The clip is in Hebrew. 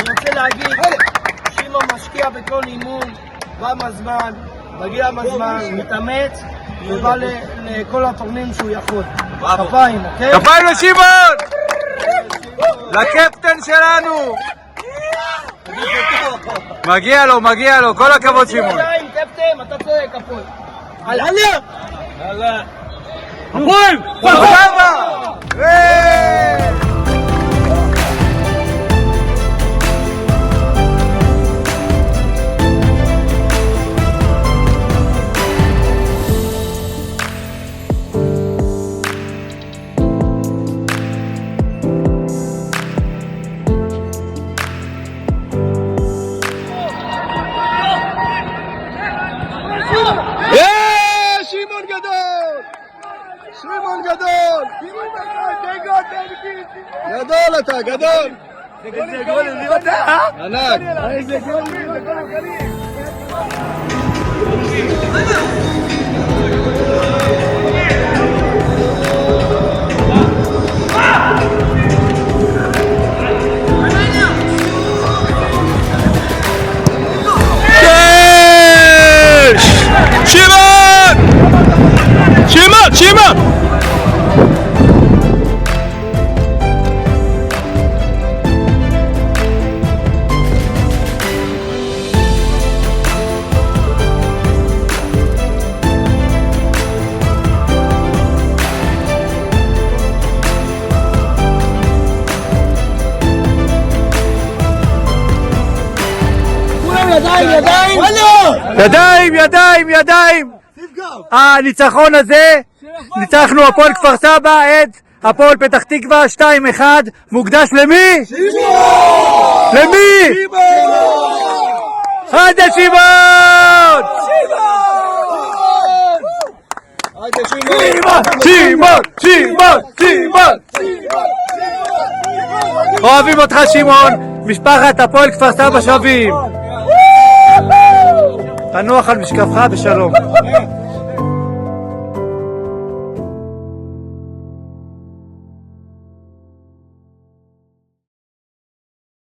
אני רוצה להגיד, שמעון משקיע בכל אימון, בא מהזמן, מגיע מהזמן, מתאמץ, ובא לכל הטורנירים שהוא יכול. כפיים, אוקיי? כפיים לשמעון! לקפטן שלנו! מגיע לו, כל הכבוד שמעון. קפטן, אתה צודק, הפועל. הלאה! הלאה! הפועל! סבבה! שמעון גדול! שמעון גדול! גדול אתה, גדול! איזה גולים, מי יודע? ענק! איזה גולים, זה גול הגלים! שמעון! ידיים! הניצחון הזה, ניצחנו הפועל כפר סבא את הפועל פתח תקווה 2-1, מוקדש למי? שמעון! למי? שמעון! עד שמעון! שמעון! אוהבים אותך שמעון, משפחת הפועל כפר סבא שווים. תנוח על משכבך בשלום.